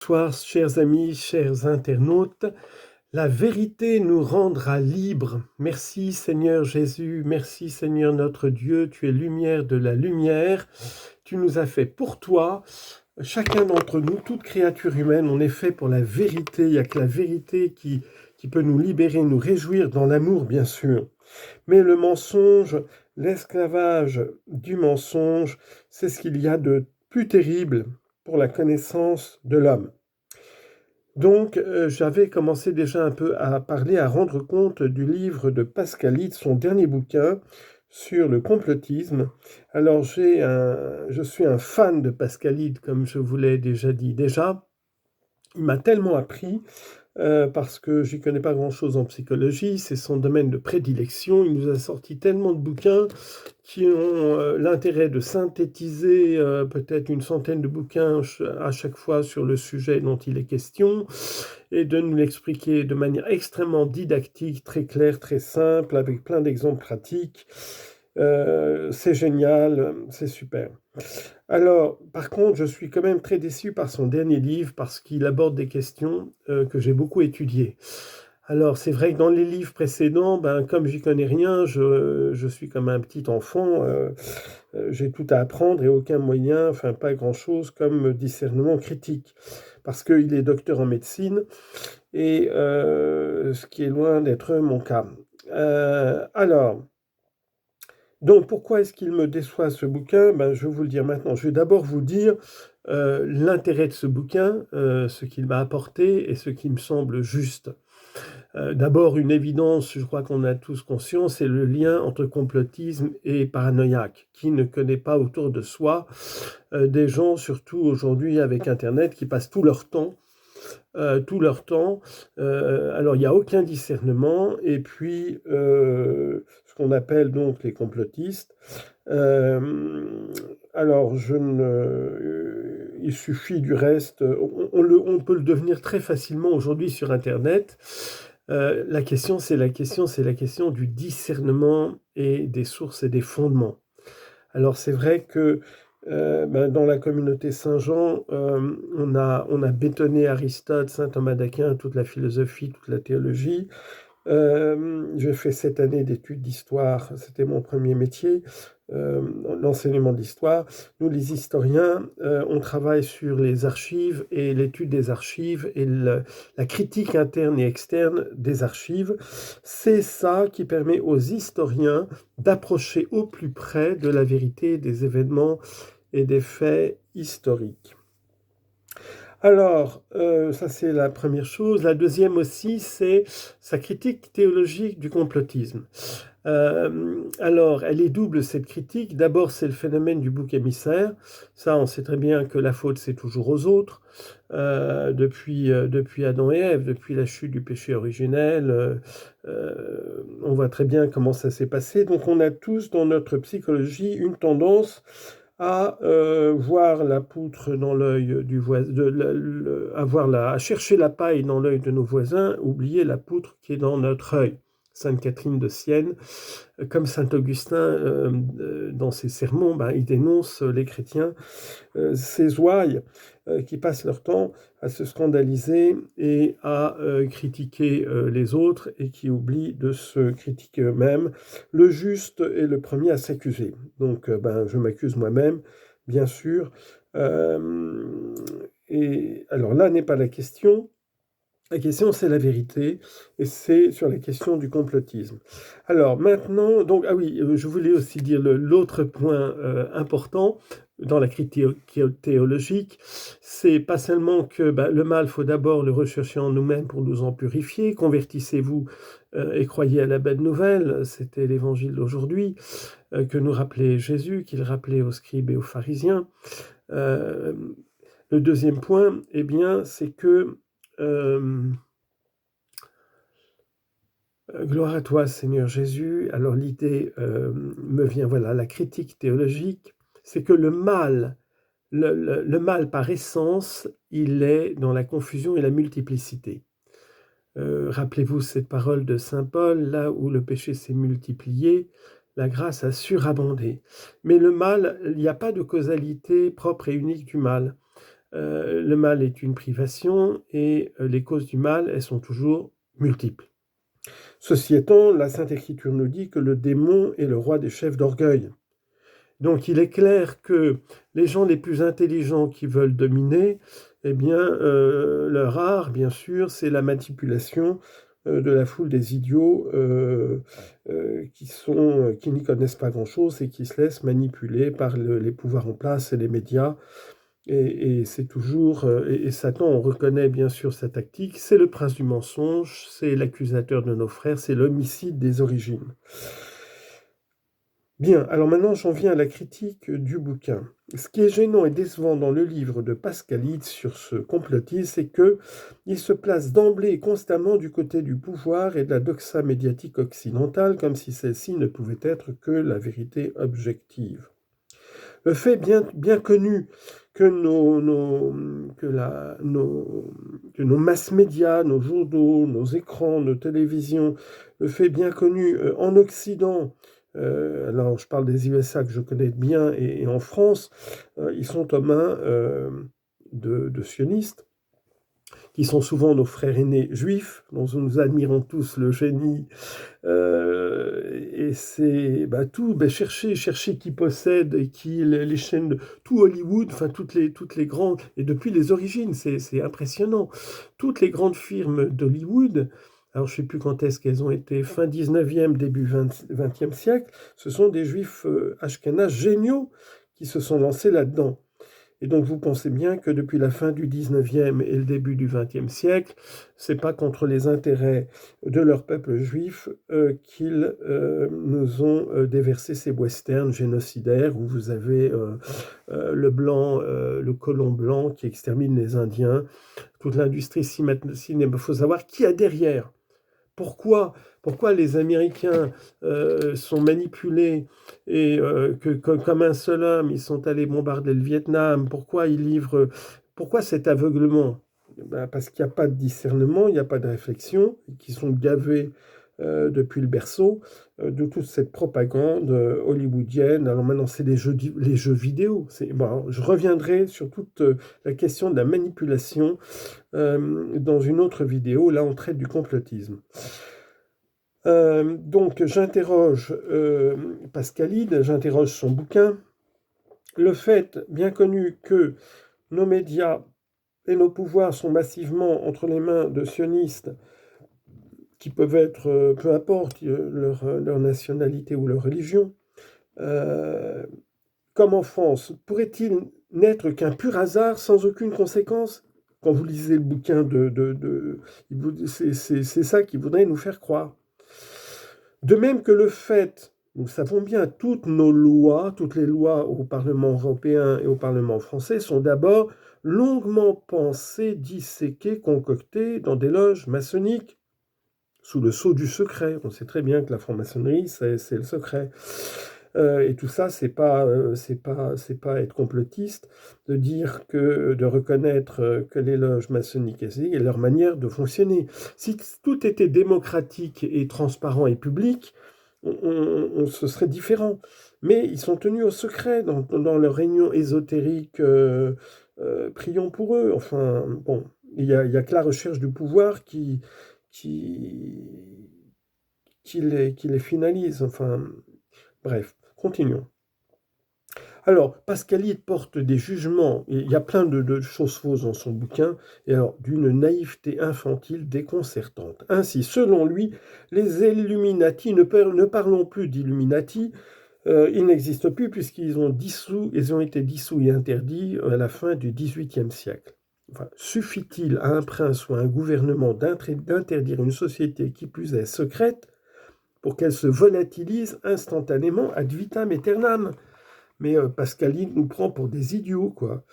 Bonsoir, chers amis, chers internautes. La vérité nous rendra libres. Merci Seigneur Jésus, merci Seigneur notre Dieu, tu es lumière de la lumière. Tu nous as fait pour toi. Chacun d'entre nous, toute créature humaine, on est fait pour la vérité. Il n'y a que la vérité qui peut nous libérer, nous réjouir dans l'amour, bien sûr. Mais le mensonge, l'esclavage du mensonge, c'est ce qu'il y a de plus terrible pour la connaissance de l'homme. Donc, j'avais commencé déjà un peu à parler, à rendre compte du livre de Pascalide, son dernier bouquin sur le complotisme. Alors, je suis un fan de Pascalide, comme je vous l'ai déjà dit. Déjà, il m'a tellement appris parce que j'y connais pas grand-chose en psychologie, c'est son domaine de prédilection. Il nous a sorti tellement de bouquins qui ont l'intérêt de synthétiser peut-être une centaine de bouquins à chaque fois sur le sujet dont il est question et de nous l'expliquer de manière extrêmement didactique, très claire, très simple, avec plein d'exemples pratiques. C'est génial, c'est super. Alors, par contre, je suis quand même très déçu par son dernier livre parce qu'il aborde des questions que j'ai beaucoup étudiées. Alors, c'est vrai que dans les livres précédents, comme j'y connais rien, je suis comme un petit enfant, j'ai tout à apprendre et aucun moyen, enfin pas grand-chose comme discernement critique, parce qu'il est docteur en médecine et ce qui est loin d'être mon cas. Alors, donc, pourquoi est-ce qu'il me déçoit ce bouquin? Je vais vous le dire maintenant. Je vais d'abord vous dire l'intérêt de ce bouquin, ce qu'il m'a apporté et ce qui me semble juste. D'abord, une évidence, je crois qu'on a tous conscience, c'est le lien entre complotisme et paranoïaque. Qui ne connaît pas autour de soi des gens, surtout aujourd'hui avec Internet, qui passent tout leur temps alors, il n'y a aucun discernement. Et puis, ce qu'on appelle donc les complotistes. Alors, il suffit du reste. On peut le devenir très facilement aujourd'hui sur Internet. La question, c'est la question du discernement et des sources et des fondements. Alors, c'est vrai que dans la communauté Saint-Jean, on a bétonné Aristote, saint Thomas d'Aquin, toute la philosophie, toute la théologie. J'ai fait 7 années d'études d'histoire, c'était mon premier métier, l'enseignement de l'histoire. Nous, les historiens, on travaille sur les archives et l'étude des archives et la critique interne et externe des archives. C'est ça qui permet aux historiens d'approcher au plus près de la vérité des événements et des faits historiques. Alors, ça c'est la première chose. La deuxième aussi, c'est sa critique théologique du complotisme. Alors, elle est double cette critique. D'abord, c'est le phénomène du bouc émissaire. Ça, on sait très bien que la faute, c'est toujours aux autres. Depuis Adam et Ève, depuis la chute du péché originel, on voit très bien comment ça s'est passé. Donc, on a tous dans notre psychologie une tendance à voir la poutre dans l'œil du voisin, à chercher la paille dans l'œil de nos voisins, oublier la poutre qui est dans notre œil. Sainte Catherine de Sienne, comme saint Augustin, dans ses sermons, il dénonce les chrétiens, ces ouailles qui passent leur temps à se scandaliser et à critiquer les autres et qui oublient de se critiquer eux-mêmes. Le juste est le premier à s'accuser. Donc, je m'accuse moi-même, bien sûr. Et alors là n'est pas la question. La question, c'est la vérité, et c'est sur la question du complotisme. Alors maintenant, donc, ah oui, je voulais aussi dire l'autre point important dans la critique théologique, c'est pas seulement que le mal, il faut d'abord le rechercher en nous-mêmes pour nous en purifier, convertissez-vous et croyez à la bonne nouvelle, c'était l'évangile d'aujourd'hui, que nous rappelait Jésus, qu'il rappelait aux scribes et aux pharisiens. Le deuxième point, eh bien, c'est que gloire à toi, Seigneur Jésus. Alors l'idée me vient, voilà, la critique théologique, c'est que le mal par essence, il est dans la confusion et la multiplicité. Rappelez-vous cette parole de saint Paul, là où le péché s'est multiplié, la grâce a surabondé. Mais le mal, il n'y a pas de causalité propre et unique du mal. le mal est une privation et les causes du mal, elles sont toujours multiples. Ceci étant, la Sainte Écriture nous dit que le démon est le roi des chefs d'orgueil. Donc il est clair que les gens les plus intelligents qui veulent dominer, eh bien, leur art, bien sûr, c'est la manipulation de la foule des idiots qui n'y connaissent pas grand-chose et qui se laissent manipuler par les pouvoirs en place et les médias. Et c'est toujours, et Satan, on reconnaît bien sûr sa tactique, c'est le prince du mensonge, c'est l'accusateur de nos frères, c'est l'homicide des origines. Bien, alors maintenant j'en viens à la critique du bouquin. Ce qui est gênant et décevant dans le livre de Pascalide sur ce complotisme, c'est qu'il se place d'emblée et constamment du côté du pouvoir et de la doxa médiatique occidentale, comme si celle-ci ne pouvait être que la vérité objective. Le fait bien connu que nos mass médias, nos journaux, nos écrans, nos télévisions, le fait bien connu en Occident, alors je parle des USA que je connais bien, et en France, ils sont aux mains de sionistes, qui sont souvent nos frères aînés juifs, dont nous admirons tous le génie. Et c'est tout, chercher qui possède et qui les chaînes, tout Hollywood, enfin toutes les grandes, et depuis les origines, c'est impressionnant. Toutes les grandes firmes d'Hollywood, alors je ne sais plus quand est-ce qu'elles ont été, fin 19e, début 20e siècle, ce sont des juifs ashkénazes géniaux qui se sont lancés là-dedans. Et donc vous pensez bien que depuis la fin du 19e et le début du 20e siècle, c'est pas contre les intérêts de leur peuple juif qu'ils nous ont déversé ces westerns génocidaires où vous avez le colon blanc qui extermine les Indiens, toute l'industrie cinéma. Il faut savoir qui a derrière. Pourquoi les Américains sont manipulés et comme un seul homme, ils sont allés bombarder le Vietnam? Pourquoi cet aveuglement? Parce qu'il n'y a pas de discernement, il n'y a pas de réflexion, qui sont gavés depuis le berceau de toute cette propagande hollywoodienne. Alors maintenant, c'est les jeux vidéo. Je reviendrai sur toute la question de la manipulation dans une autre vidéo. Là, on traite du complotisme. Donc, j'interroge Pascalide, j'interroge son bouquin. Le fait, bien connu, que nos médias et nos pouvoirs sont massivement entre les mains de sionistes qui peuvent être, peu importe leur nationalité ou leur religion, comme en France, pourrait-il n'être qu'un pur hasard sans aucune conséquence? Quand vous lisez le bouquin c'est ça qui voudrait nous faire croire. De même que le fait, nous savons bien, toutes nos lois, toutes les lois au Parlement européen et au Parlement français sont d'abord longuement pensées, disséquées, concoctées dans des loges maçonniques, sous le sceau du secret. On sait très bien que la franc-maçonnerie, c'est le secret. Et tout ça, c'est pas être complotiste de dire de reconnaître que les loges maçonniques et leur manière de fonctionner. Si tout était démocratique et transparent et public, ce serait différent. Mais ils sont tenus au secret dans leurs réunions ésotériques. Prions pour eux. Enfin, bon, il y a que la recherche du pouvoir qui les finalise. Enfin, bref, continuons. Alors, Pascalide porte des jugements, il y a plein de choses fausses dans son bouquin, et alors d'une naïveté infantile déconcertante. Ainsi, selon lui, les Illuminati, ne parlons plus d'Illuminati, ils n'existent plus puisqu'ils ont été dissous et interdits à la fin du XVIIIe siècle. Enfin, suffit-il à un prince ou à un gouvernement d'interdire une société qui plus est secrète pour qu'elle se volatilise instantanément ad vitam aeternam? Mais Pascalide nous prend pour des idiots, quoi.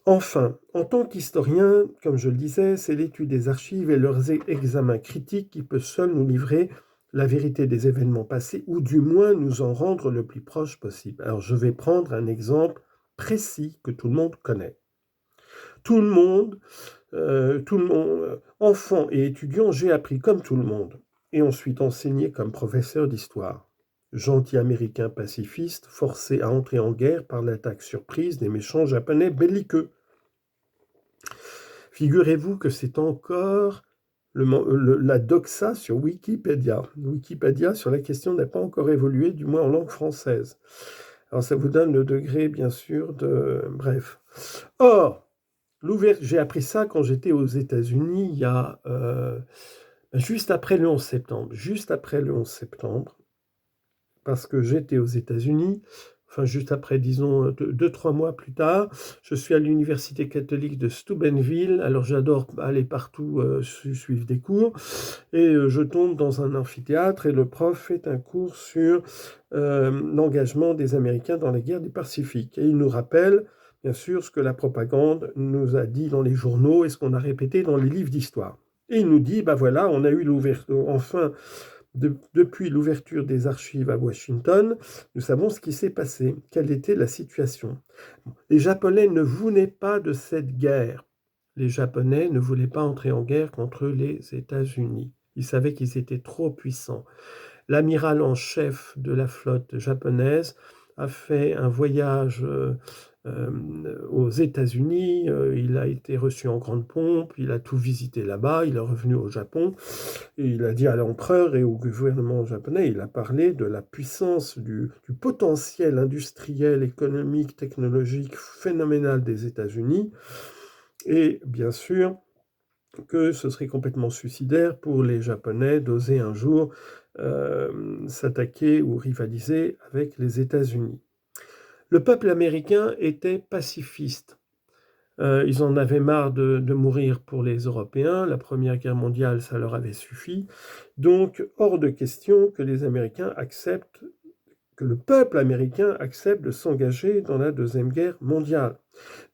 Enfin, en tant qu'historien, comme je le disais, c'est l'étude des archives et leurs examens critiques qui peut seul nous livrer la vérité des événements passés, ou du moins nous en rendre le plus proche possible. Alors je vais prendre un exemple précis que tout le monde connaît. Tout le monde, enfant et étudiant, j'ai appris comme tout le monde, et ensuite enseigné comme professeur d'histoire. Gentil américain pacifiste, forcé à entrer en guerre par l'attaque surprise des méchants japonais belliqueux. Figurez-vous que c'est encore la doxa sur Wikipédia. Wikipédia sur la question n'a pas encore évolué, du moins en langue française. Alors ça vous donne le degré, bien sûr, de... Bref. Or, j'ai appris ça quand j'étais aux États-Unis, il y a... juste après le 11 septembre. Juste après le 11 septembre, parce que j'étais aux États-Unis, enfin juste après, disons, 2-3 mois plus tard, je suis à l'université catholique de Steubenville. Alors j'adore aller partout suivre des cours, et je tombe dans un amphithéâtre et le prof fait un cours sur l'engagement des Américains dans la guerre du Pacifique. Et il nous rappelle, bien sûr, ce que la propagande nous a dit dans les journaux et ce qu'on a répété dans les livres d'histoire. Et il nous dit, ben voilà, on a eu l'ouverture, enfin, depuis l'ouverture des archives à Washington, nous savons ce qui s'est passé, quelle était la situation. Les Japonais ne voulaient pas de cette guerre. Les Japonais ne voulaient pas entrer en guerre contre les États-Unis. Ils savaient qu'ils étaient trop puissants. L'amiral en chef de la flotte japonaise a fait un voyage aux États-Unis, il a été reçu en grande pompe, il a tout visité là-bas, il est revenu au Japon, et il a dit à l'empereur et au gouvernement japonais, il a parlé de la puissance, du potentiel industriel, économique, technologique phénoménal des États-Unis, et bien sûr que ce serait complètement suicidaire pour les Japonais d'oser un jour s'attaquer ou rivaliser avec les États-Unis. Le peuple américain était pacifiste. Ils en avaient marre de mourir pour les Européens. La Première Guerre mondiale, ça leur avait suffi. Donc, hors de question que les Américains acceptent, que le peuple américain accepte de s'engager dans la Deuxième Guerre mondiale.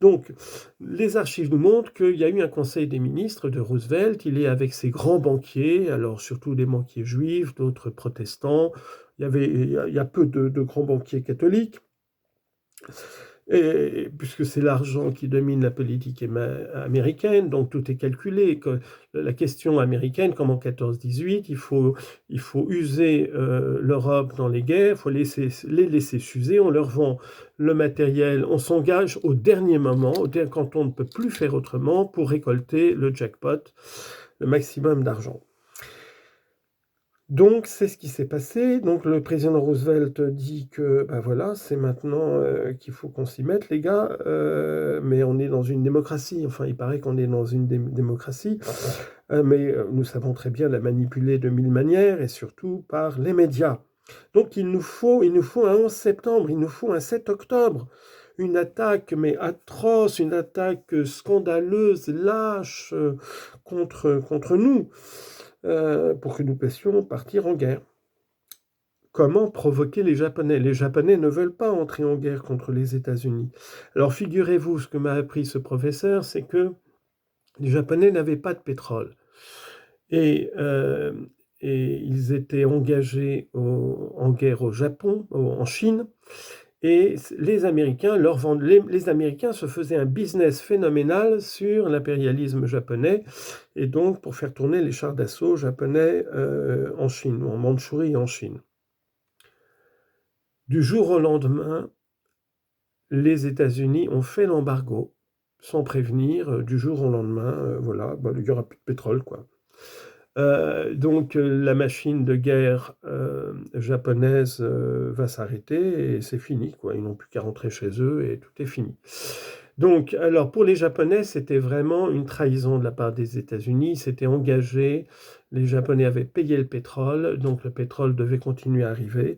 Donc, les archives nous montrent qu'il y a eu un conseil des ministres de Roosevelt. Il est avec ses grands banquiers, alors surtout des banquiers juifs, d'autres protestants. Il y a peu de grands banquiers catholiques. Et puisque c'est l'argent qui domine la politique américaine, donc tout est calculé. La question américaine, comme en 14-18, il faut user l'Europe dans les guerres, il faut les laisser s'user, on leur vend le matériel, on s'engage au dernier moment, quand on ne peut plus faire autrement, pour récolter le jackpot, le maximum d'argent. Donc, c'est ce qui s'est passé. Donc, le président Roosevelt dit que, ben voilà, c'est maintenant qu'il faut qu'on s'y mette, les gars. Mais on est dans une démocratie. Enfin, il paraît qu'on est dans une démocratie. Mais nous savons très bien la manipuler de mille manières et surtout par les médias. Donc, il nous faut un 11 septembre, il nous faut un 7 octobre. Une attaque, mais atroce, une attaque scandaleuse, lâche contre nous. Pour que nous puissions partir en guerre. Comment provoquer les Japonais? Les Japonais ne veulent pas entrer en guerre contre les États-Unis. Alors figurez-vous, ce que m'a appris ce professeur, c'est que les Japonais n'avaient pas de pétrole. Et ils étaient engagés en guerre au Japon, en Chine. Et les Américains les Américains se faisaient un business phénoménal sur l'impérialisme japonais, et donc pour faire tourner les chars d'assaut japonais en Chine, en Mandchourie et en Chine. Du jour au lendemain, les États-Unis ont fait l'embargo, sans prévenir, du jour au lendemain, voilà, il n'y aura plus de pétrole, quoi. Donc la machine de guerre japonaise va s'arrêter et c'est fini, quoi. Ils n'ont plus qu'à rentrer chez eux et tout est fini. Donc, alors pour les Japonais, c'était vraiment une trahison de la part des États-Unis. Ils s'étaient engagés, les Japonais avaient payé le pétrole, donc le pétrole devait continuer à arriver.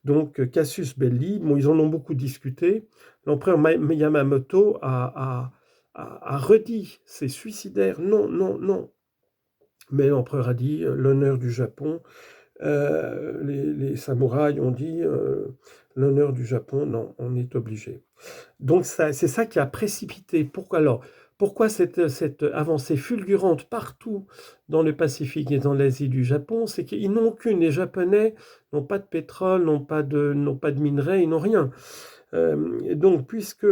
Donc casus belli, bon, ils en ont beaucoup discuté. L'empereur Yamamoto a redit, c'est suicidaire, non, non, non. Mais l'empereur a dit l'honneur du Japon. Les samouraïs ont dit l'honneur du Japon, non, on est obligé. Donc c'est ça qui a précipité. Pourquoi cette avancée fulgurante partout dans le Pacifique et dans l'Asie du Japon? C'est qu'ils n'ont aucune. Les Japonais n'ont pas de pétrole, n'ont pas de minerais, ils n'ont rien. Et donc, puisque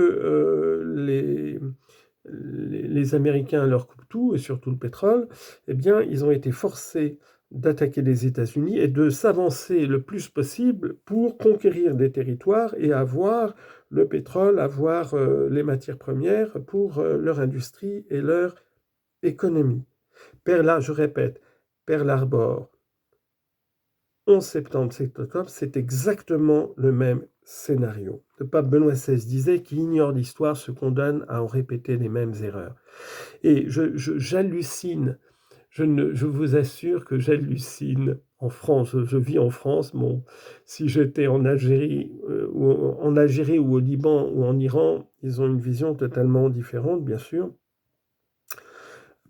les Américains leur coupent tout, et surtout le pétrole, eh bien, ils ont été forcés d'attaquer les États-Unis et de s'avancer le plus possible pour conquérir des territoires et avoir le pétrole, avoir les matières premières pour leur industrie et leur économie. Je répète, Pearl Harbor, 11 septembre, 7 octobre, c'est exactement le même scénario. Le pape Benoît XVI disait qui ignore l'histoire se condamne à en répéter les mêmes erreurs. Et j'hallucine, je vous assure que j'hallucine en France. Je vis en France. Bon, si j'étais en Algérie, ou au Liban ou en Iran, ils ont une vision totalement différente, bien sûr,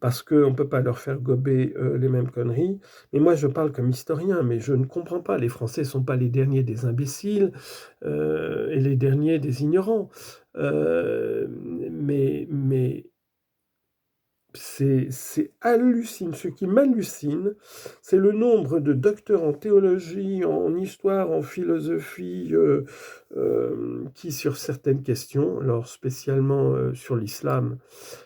parce qu'on ne peut pas leur faire gober les mêmes conneries. Mais moi, je parle comme historien, mais je ne comprends pas. Les Français ne sont pas les derniers des imbéciles et les derniers des ignorants. Mais c'est hallucinant. Ce qui m'hallucine, c'est le nombre de docteurs en théologie, en histoire, en philosophie, qui, sur certaines questions, alors spécialement sur l'islam,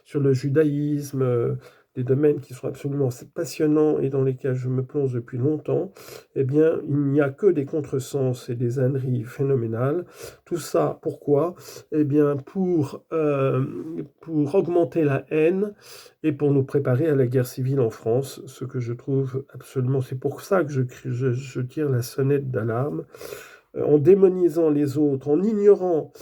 sur le judaïsme, des domaines qui sont absolument passionnants et dans lesquels je me plonge depuis longtemps, eh bien, il n'y a que des contresens et des âneries phénoménales. Tout ça, pourquoi? Eh bien, pour augmenter la haine et pour nous préparer à la guerre civile en France, ce que je trouve absolument... C'est pour ça que je tire la sonnette d'alarme, en démonisant les autres, en ignorant,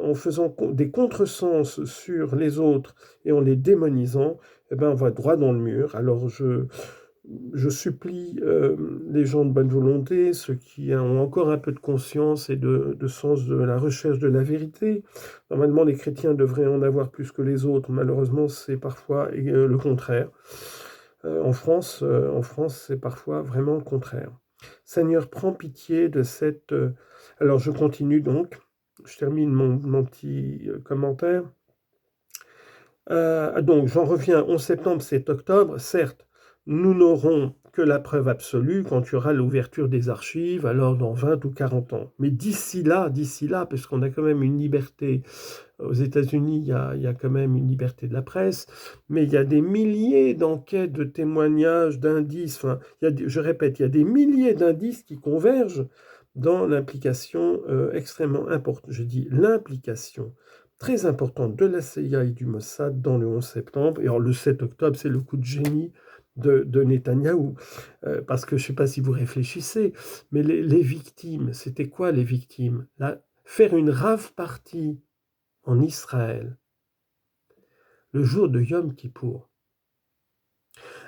en faisant des contresens sur les autres et en les démonisant, eh ben, on va droit dans le mur. Alors je supplie les gens de bonne volonté, ceux qui ont encore un peu de conscience et de sens de la recherche de la vérité. Normalement, les chrétiens devraient en avoir plus que les autres. Malheureusement, c'est parfois le contraire. En France, c'est parfois vraiment le contraire. Seigneur, prends pitié de cette... Alors, je continue donc. Je termine mon petit commentaire. Donc, j'en reviens, 11 septembre, 7 octobre. Certes, nous n'aurons que la preuve absolue quand il y aura l'ouverture des archives, alors dans 20 ou 40 ans. Mais d'ici là, parce qu'on a quand même une liberté, aux États-Unis, il y a quand même une liberté de la presse, mais il y a des milliers d'enquêtes, de témoignages, d'indices, enfin, je répète, il y a des milliers d'indices qui convergent dans l'implication extrêmement importante, je dis l'implication très importante de la CIA et du Mossad dans le 11 septembre. Et alors le 7 octobre, c'est le coup de génie de Netanyahou. Parce que je ne sais pas si vous réfléchissez, mais les victimes, c'était quoi les victimes? Faire une rave party en Israël le jour de Yom Kippour.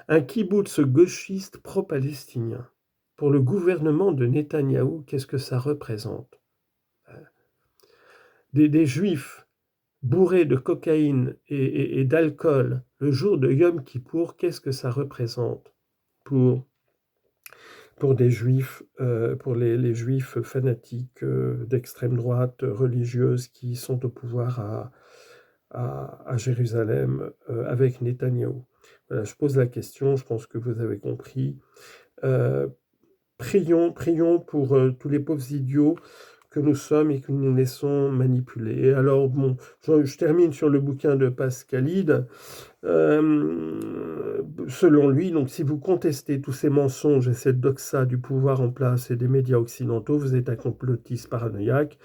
Un kibboutz gauchiste pro-palestinien. Pour le gouvernement de Netanyahou, qu'est-ce que ça représente? Des juifs bourrés de cocaïne et d'alcool le jour de Yom Kippour, qu'est-ce que ça représente pour des juifs, pour les juifs fanatiques d'extrême droite religieuse qui sont au pouvoir à Jérusalem avec Netanyahou. Voilà, je pose la question, je pense que vous avez compris. Prions pour tous les pauvres idiots que nous sommes et que nous nous laissons manipuler. Et alors, bon, je termine sur le bouquin de Pascalide. Selon lui, donc, si vous contestez tous ces mensonges et cette doxa du pouvoir en place et des médias occidentaux, vous êtes un complotiste paranoïaque.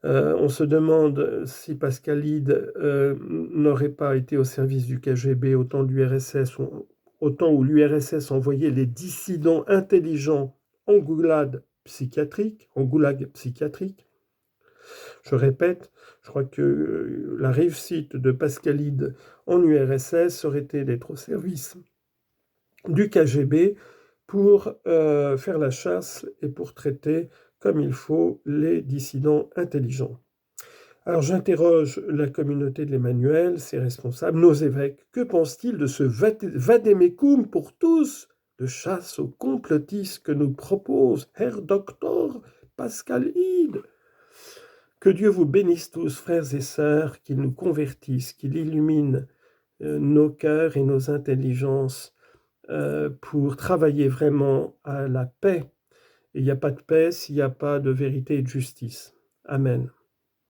On se demande si Pascalide n'aurait pas été au service du KGB au temps de l'URSS, où l'URSS envoyait les dissidents intelligents en goulag psychiatrique. Je répète, je crois que la réussite de Pascalide en URSS aurait été d'être au service du KGB pour faire la chasse et pour traiter comme il faut les dissidents intelligents. Alors j'interroge la communauté de l'Emmanuel, ses responsables, nos évêques. Que pensent-ils de ce vademecum pour tous de chasse aux complotistes que nous propose Herr Docteur Pascal Ide? Que Dieu vous bénisse tous, frères et sœurs, qu'il nous convertisse, qu'il illumine nos cœurs et nos intelligences pour travailler vraiment à la paix. Et il n'y a pas de paix s'il n'y a pas de vérité et de justice. Amen.